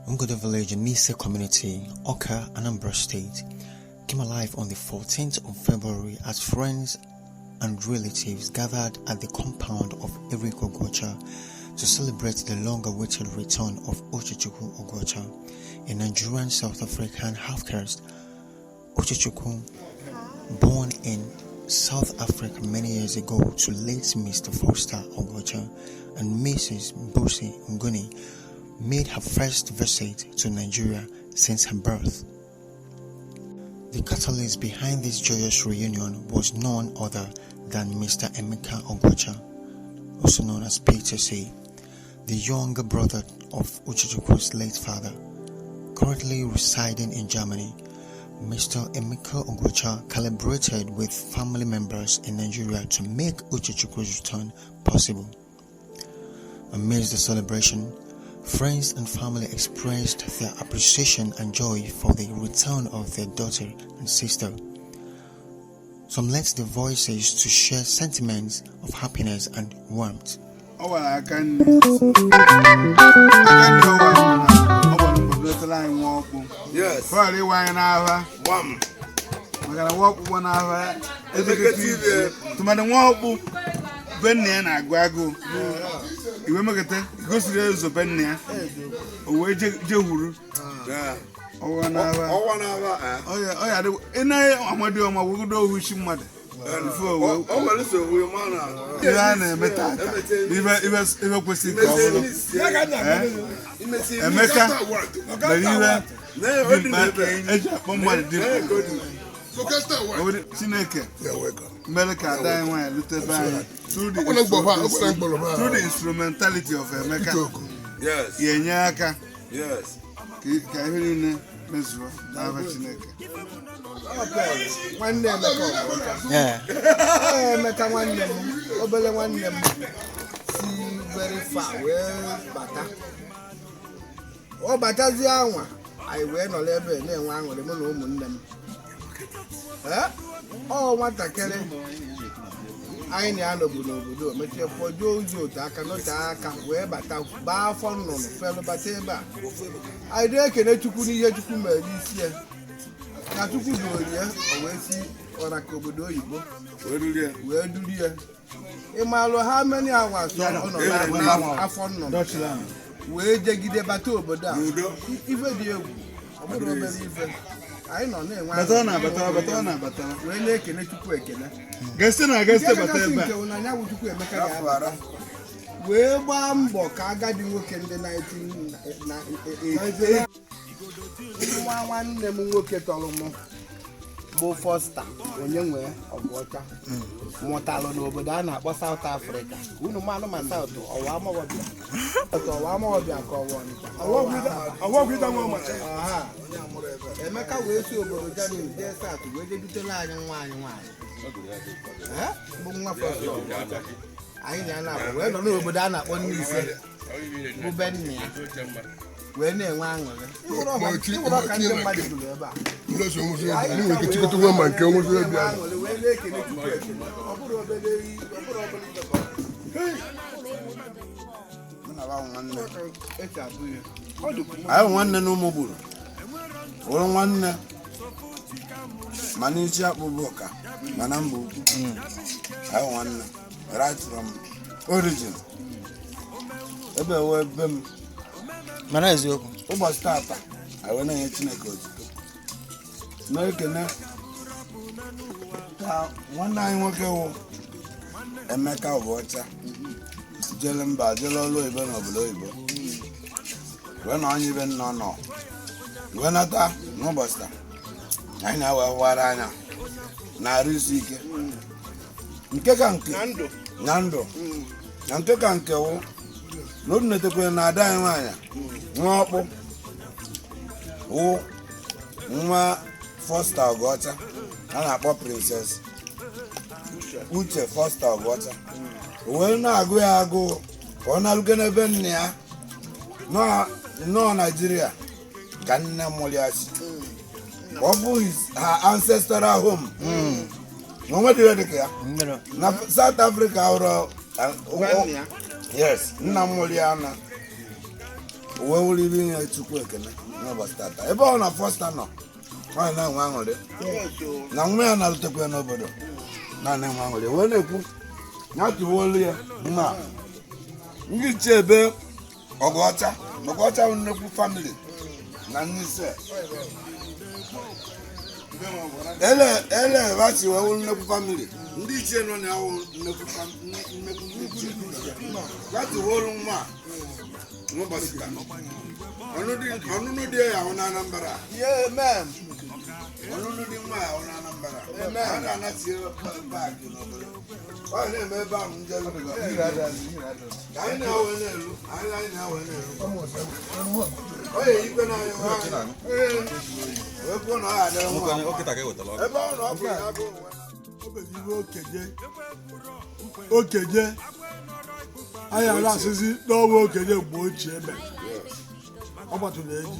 Ngodo village in Nise community, Oka, Anambra State, came alive on the 14th of February as friends and relatives gathered at the compound of Eric Ogwocha to celebrate the long-awaited return of Uchechukwu Ogwocha, a Nigerian South African half-caste. Uchechukwu, born in South Africa many years ago to late Mr. Foster Ogwocha and Mrs. Bosi Nguni, made her first visit to Nigeria since her birth. The catalyst behind this joyous reunion was none other than Mr. Emeka Ogwocha, also known as Peter C., the younger brother of Uchechukwu's late father. Currently residing in Germany, Mr. Emeka Ogwocha collaborated with family members in Nigeria to make Uchechukwu's return possible. Amidst the celebration, friends and family expressed their appreciation and joy for the return of their daughter and sister. Some lent their voices to share sentiments of happiness and warmth. I can yes. Probably 1 hour. One. We're gonna walk 1 hour. To my walk. Benny and Aguago. You remember that? Go to the Benny. Away Jehuru. Oh, 1 hour. Oh, 1 hour. Oh, yeah. And I'm going to do my window wishing mother. Oh, listen, we're man. Yeah, Meta. If a question. Meleka dying one little by through the instrumentality of Emeka. Yes. Yenyaka. Yes. Kahirine Mesro. Okay. One day yeah. Emeka one day. Obele one day. See very far. Well, Bata. Oh, Bata's young one. I went on level and then one with the moon. Huh? Oh, what a kelly! I know Budo, but for Jojo, I cannot wear but bar for no fellow Bateba. I reckon that you couldn't yet to come this year. Not to good, or see or I could do you. Where do you? Emalo, how many hours? I found no Dutchland. Where they get the battle, but down. Even the I know Batona. When they can let you quick. Guess I guess the Well, Bambo, I got the work in the 1980. One them work at all. Bo Foster, when you were of water. Mortalo over Dana, was South Africa. Who no man of South or Wama of you. But Wama of your call one. I walk with a woman. Emeka will see over the Jamin, their start to wait to line and wine. Eh? Bunga for I know, well, no, but Dana, one you said. Who bend me? When they want you to woman, come with I want no more. One Manisha Buboka, Manambu. I want right from origin. Mana eziokwu ụbọchị tata anyị wee na-enye Chineke otuto na-ekene ka nwanne anyị nwoke wụ Emeka Ogwocha jele mba jele ọlụ oyibo n'obodo oyibo wee na onye ibe nọ wee nata n'ụbọchị taa anyị na-ewe wara anya na-arụ isi ike nke ka nke na ndụ na nke ka nke wụ n'otu netekwe na ada anyị nwaanyị nwa ọkpụ wụ nwa Foster Ogwocha a na-akpọ Princess Uche Foster Ogwocha wee na-agụ ya agụụ ka ọ na-alụge n'ebe nne ya nọ Nigeria ka nne mụrụ ya si ọ bụ her ancestral home nwa dị dị ka ya na South Africa hụrụ yes nna mụrụ ya na uwe wuli ibi nye chukwu ekene n'ụbọchị tata ebe ọ na fọsta nọ ọ na-enwe aṅụrị na nwa ya na-alụtekwa n'obodo na-enwe aṅụrị wee na-ekwu ya tiwolu ya mma ndị ichie ebe ọgọcha bụ nnekwu famili na nnise ele basi wee wulu nnekwu famili ndị ichie nọ na awụ nnekwu ichie basi wolu nwa n'ụbọchị taa ọnụnụ dị ya ahụ na Anambra ọnụnụ dị nwa ya ahụ na Anambra a ga-anati paakị n'obodo ọ na-eme ebe ahụ njelu ka anyị na-awe n'elu anyị na-awe n'elu ọ ya ikpe n'anya wee kwuo na ọ ga-adịrị nwa ebe ọ na ọ bụ ya bụ okenye anyị ala asịzi n'ọnwa okenye mgbe ochie ebe ọ gbatụrụ eji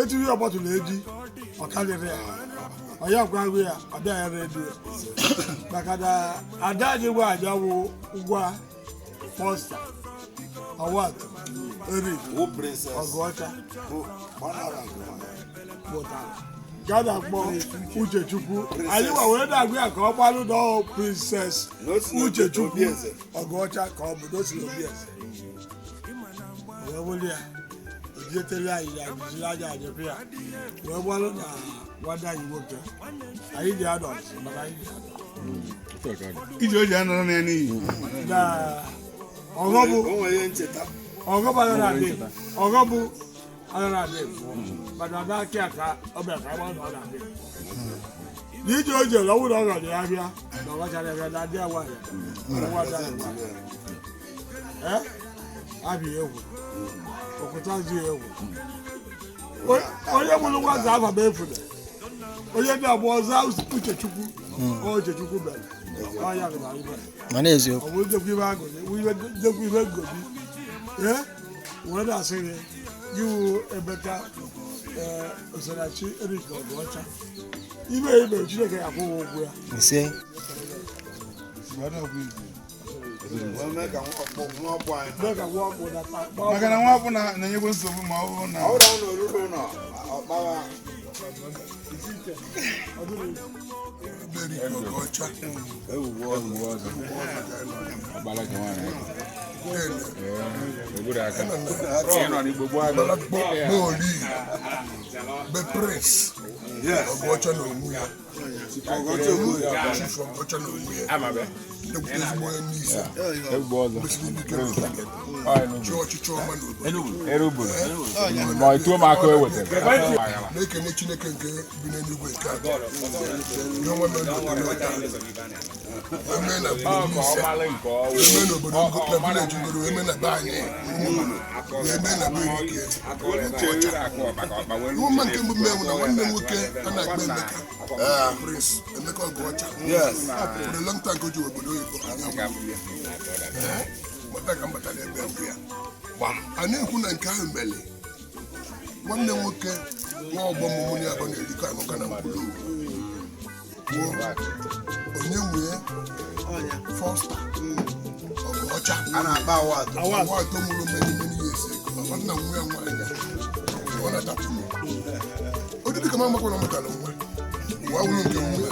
etiri ọ gbatụrụ eji ọ karịrị ya ọ ya gwaghị ya ọ bịa ya redio maka na ada anyị nwe aja wụ ngwa fọsta ọwatụ erik ọgụọcha pụtara ga na-akpọ Uchechukwu anyị nwa wee na-agụ ya ka ọ gbalụ n'ọhụ Princess Uchechukwu ọgụọcha ka ọ bụ n'osiri obi eze wee wuli ya ejietele anyị ya jiri anya anyepụ ya wee gbalụ na nwanne anyị nwoke anyị dị anọ maka anyị dị anọ iji oji anọrọ na ya n'iyi na ọgọbụ anaghị adị mana n'aka ya ka ọ bịara ka agba na ọ na-adị n'iji o jere ọnwụ na ọ nọdụ ya bịa na ọ gachara ya na ndị nwaanyị abịa egwu okwuta zi egwu onye mụrụ nwata afa m efule onye ndị abụọ ọzọ Uchechukwu Uchechukwu mere ọya gụna ibe ọ bụ ndekwu ibe agụzi ndekwu ibe ngobi wee na-asị gị iwu Emeka Osinachi Erik Ọgụọcha ime ime Chineke ya akwụghị ụgwọ ya maka na nwa akwụ na-enyekwa nsogbu ma ọ bụrụ na na-ekene Chineke nke bi n'eluigwe nke atọ eme na obodo na vileji ngoro eme na be anyị eme na be ụmụma nke mbụ mmenwu na nwanne m nwoke a na-akpọ Emeka Ọgụọcha for a long time ka o ji obodo oyibo mata ka mbatara ebe mbụ ya a na-ekwu na nke ahụ mere nwanne m nwoke nwa ọgbọ mmụmụ ya abụọ na-erikọ anụka na mkpụrụ onye nwunye fọsta Ọgụọcha awatọ mụrụ many years ago nwanna nwa ya nwaanyị ọ na-adapụ odidi ka mamakwa na maka na nwa nwa wụrụ nke nwa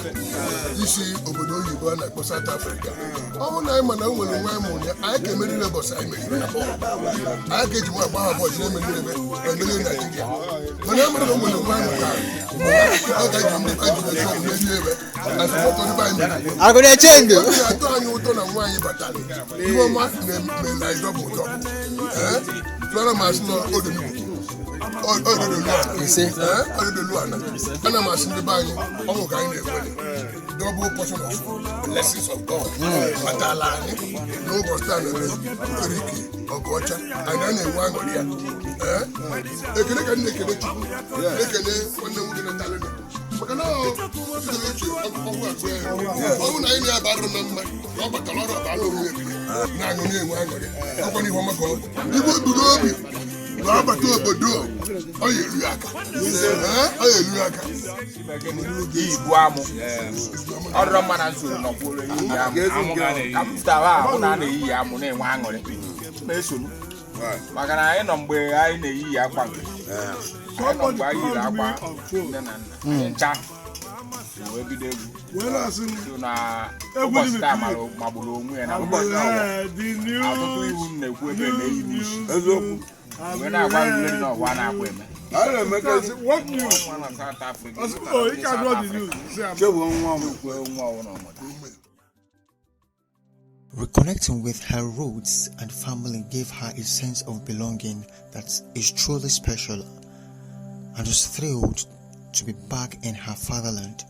isi obodo oyibo a na-akpọ South Africa ọ bụrụ na anyị ma na o nwere nwa anyị mụrụ ya anyị ga-emeriri ụbọchị anyị meriri na bọọlụ anyị ga-eji nwa agba ha bọọchị na-emeriri emeri Naijiria mana e mere na o nwere nwa anyị mụtara ọ ga-eji ndị ajụjụ merie ebe atụ anyị ụtọ na nwa anyị batara ihe ọma na-eme na ịdọbụ ụdọbụ flora masị na Ododoluana ana m asị ndị be anyị ọṅụ ka anyị na-enwere double portion of blessings of God batala anyị n'ụbọchị taa na Erik Ọgụọcha anyị na-enwe aṅụrị ya ekele ka m na-ekele Chukwu na-ekele nwanne m nwoke na-etalụ maka na ọnwụ na anyị na-abarụ na mma ọ batara ọrụ ọbara onwe na-aṅụ na-enwe aṅụrị ọkwa n'ihe ọma ka ọ bụ igwe duru obi na-abata obodo ọ ga-eru aka Igbo amụ ọrụ mmadụ nsoro n'ọkwụrụ amụ kapịta ahụ na-eyi amụ na-enwe aṅụrị ma esonu maka na anyị nọ mgbe anyị na-eyi akwa nke anyị nọ mgbe anyị yiri akwa nne na nna ncha wee bido egwu so na ụbọchị taa magburu onwe ya na ụbọchị ọtụtụ iwu m na-ekwu ebe na-eyi n'isi eziokwu wee na-agwa ndị ndị ọgwa na-akwa eme What news? nwa na South Africa Oh, you can't draw the news. chegbuo nwa m nwa ọhụrụ ọmụta Reconnecting with her roots and family gave her a sense of belonging that is truly special, and was thrilled to be back in her fatherland.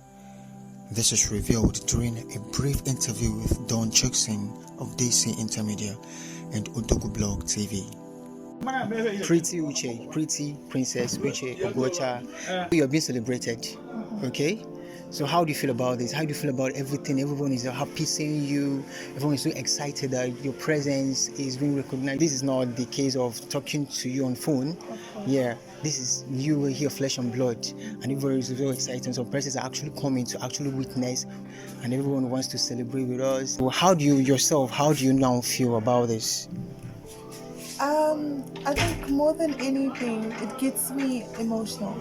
This is revealed during a brief interview with Don Chuckson of DC Intermedia and Odogu Blog TV. Pretty Uche, pretty Princess Uche Ogocha, you're being celebrated, okay? So how do you feel about this? How do you feel about everything? Everyone is happy seeing you. Everyone is so excited that your presence is being recognized. This is not the case of talking to you on phone. Yeah, this is you here, flesh and blood, and everyone is so excited. Some persons are actually coming to actually witness, and everyone wants to celebrate with us. So how do you now feel about this? I think more than anything, it gets me emotional.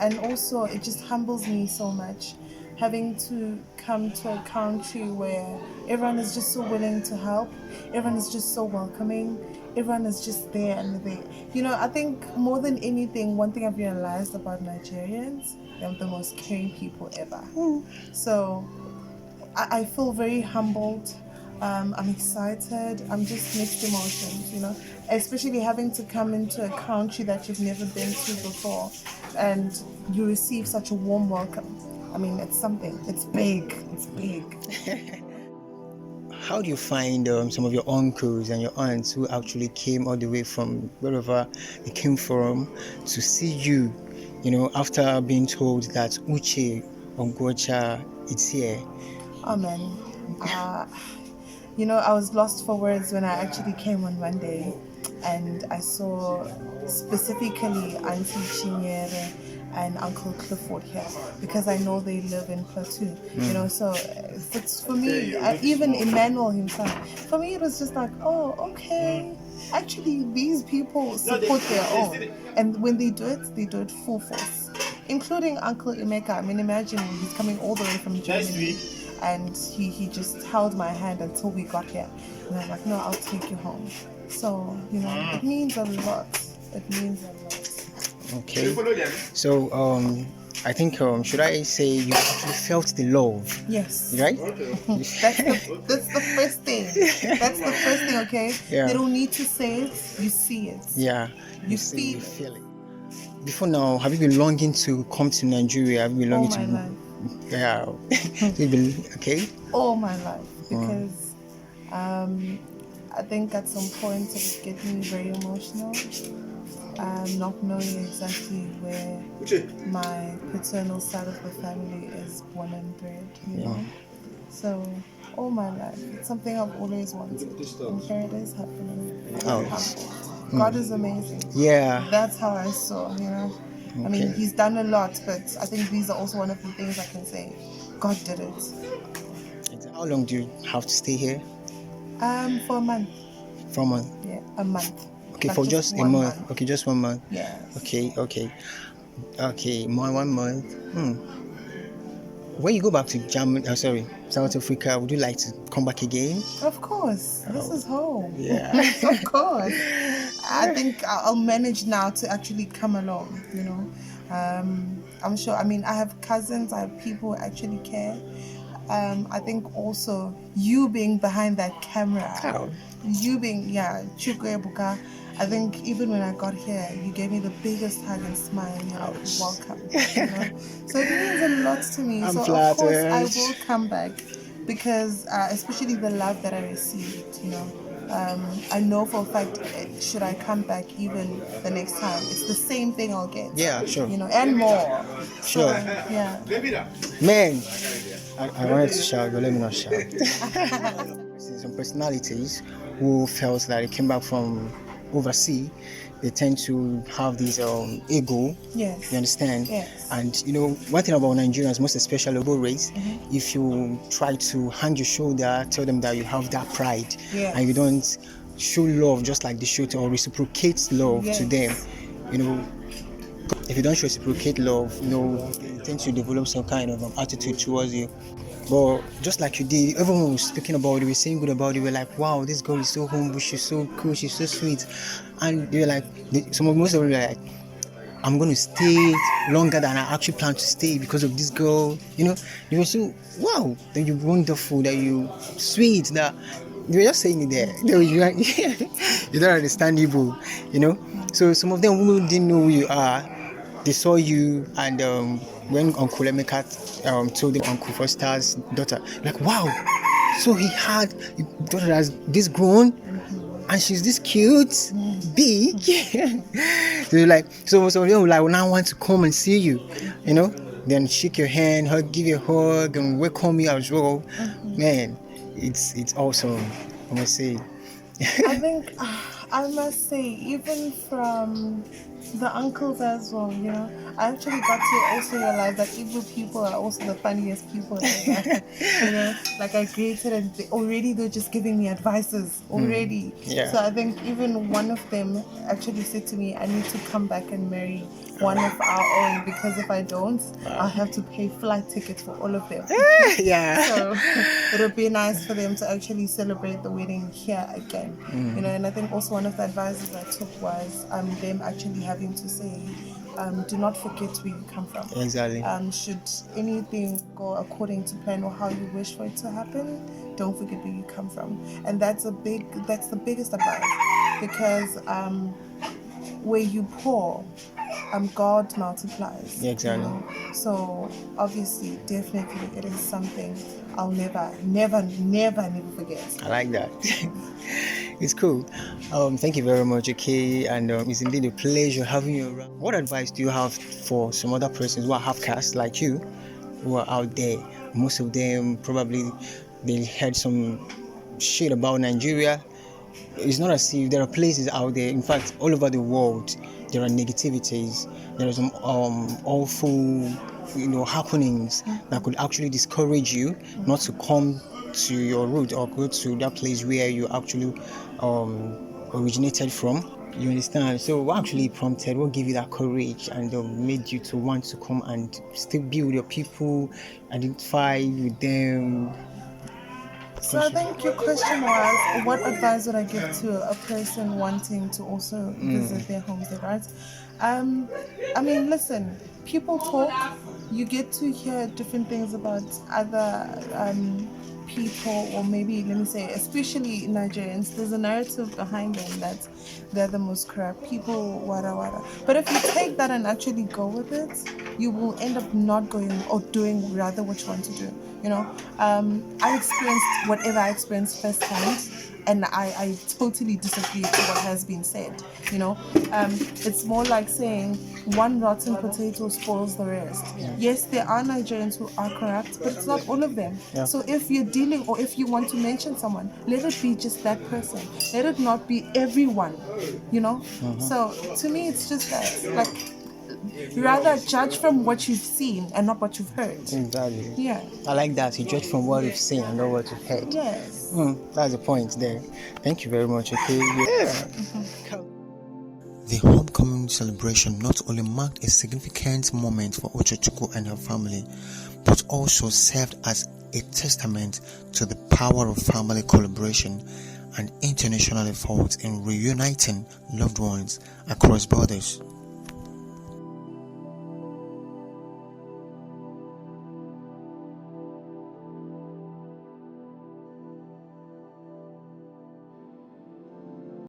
And also it just humbles me so much, having to come to a country where everyone is just so willing to help, everyone is just so welcoming, everyone is just there and there. You know, I think more than anything, one thing I've realized about Nigerians, they're the most caring people ever. So I feel very humbled. I'm excited. I'm just mixed emotions, you know, especially having to come into a country that you've never been to before and you receive such a warm welcome. I mean, it's something. It's big. It's big. How do you find some of your uncles and your aunts who actually came all the way from wherever they came from to see you, you know, after being told that Uche Ogocha is here? Oh, man. You know, I was lost for words when I actually came on Monday and I saw specifically Auntie Chinyere and Uncle Clifford here because I know they live in Plateau, you know, so it's for me, even Emmanuel himself, for me it was just like, oh, okay, actually these people support their own, and when they do it full force, including Uncle Emeka. I mean, imagine he's coming all the way from Germany and he just held my hand until we got here, and I'm like, no, I'll take you home. So, you know, it means a lot. It means a lot. Okay. So, I think, should I say you actually felt the love? Yes. Right? That's the first thing. That's the first thing, okay? Yeah. They don't need to say it. You see it. Yeah. You see, feel you it. feel it. Before now, have you been longing to come to Nigeria? Have you been All longing my to? life. Yeah. You've been okay. All my life. Because I think at some point it was getting me very emotional. Not knowing exactly where my paternal side of the family is born and bred, you know. So all my life, it's something I've always wanted, and here it is happening. God is amazing. Yeah. That's how I saw, you know. I mean, Okay. He's done a lot, but I think these are also one of the things I can say. God did it. How long do you have to stay here? For a month. For a month. Yeah, a month. Okay, Like for just a 1 month. Okay, just 1 month. Yeah. Okay. More 1 month. When you go back to Germany, South Africa, would you like to come back again? Of course. This is home. Yeah. Of course. I think I'll manage now to actually come along, you know. I'm sure, I mean, I have cousins, I have people who actually care. I think also you being behind that camera, you being, Chukwu Ebuka, I think even when I got here, you gave me the biggest hug and smile. You're like, welcome. You know? So it means a lot to me. I'm so flattered. of course I will come back because especially the love that I received, you know. I know for a fact, should I come back even the next time, it's the same thing I'll get. Yeah, sure. You know, and more. Sure. So, yeah. Man, I wanted to shout, but let me not shout. Some personalities who felt that they came back from overseas, they tend to have this ego. Yes. You understand? Yes. And you know, one thing about Nigerians, most especially Igbo race, if you try to hand your shoulder, tell them that you have that pride, Yes. and you don't show love just like they show to, or reciprocate love to them. You know, if you don't reciprocate love, you know, they tend to develop some kind of attitude towards you. But just like you did, everyone was speaking about it, we were saying good about it. We were like, wow, this girl is so humble, she's so cool, she's so sweet. And they were like, most of them were like, I'm going to stay longer than I actually plan to stay because of this girl. You know, you were so, wow, that you're wonderful, that you sweet, that they were just saying it there. They were like, you don't understand Igbo, you know. So some of them who didn't know who you are, they saw you, and when Uncle Emeka told them Uncle Foster's daughter, like, wow, so he had a daughter that's this grown, and she's this cute, big. So like, so some of them will like now want to come and see you, you know, then shake your hand, give you a hug, and welcome you as well. Man, it's awesome, I must say. I think I must say, even from the uncles as well, you know, I actually got to also realize that Igbo people are also the funniest people ever. You know, like I created and they're just giving me advices already. So I think even one of them actually said to me, I need to come back and marry one of our own, because if I don't, I'll have to pay flight tickets for all of them. So it would be nice for them to actually celebrate the wedding here again. You know, and I think also one of the advices I took was them actually having to say, do not forget where you come from. Exactly. Should anything go according to plan or how you wish for it to happen, don't forget where you come from. And that's the biggest advice, because where you pour, God multiplies. Exactly. You know? So obviously, definitely, it is something I'll never forget. I like that. It's cool. Thank you very much, okay? And it's indeed a pleasure having you around. What advice do you have for some other persons who are half caste like you, who are out there? Most of them probably they heard some shit about Nigeria. It's not as if there are places out there. In fact, all over the world, there are negativities. There are some awful, happenings that could actually discourage you not to come to your root or go to that place where you actually originated from. You understand? So what actually prompted, what gave you that courage and made you to want to come and still be with your people, identify with them? So I think your question was, what advice would I give to a person wanting to also visit their homestead, right? I mean, listen, people talk. You get to hear different things about other people, or maybe, let me say, especially Nigerians. There's a narrative behind them that they're the most corrupt people, wada. But if you take that and actually go with it, you will end up not going or doing rather what you want to do. You know, I experienced whatever I experienced firsthand, and I totally disagree with what has been said. You know, it's more like saying one rotten potato spoils the rest. Yes, there are Nigerians who are corrupt, but it's not all of them. So if you're dealing, or if you want to mention someone, let it be just that person. Let it not be everyone. You know. So to me, it's just that, like, rather judge from what you've seen and not what you've heard. Exactly. Yeah. I like that. You judge from what you've seen and not what you've heard. Yes. That's the point there. Thank you very much. Okay. The homecoming celebration not only marked a significant moment for Ochechukwu and her family, but also served as a testament to the power of family collaboration and international efforts in reuniting loved ones across borders.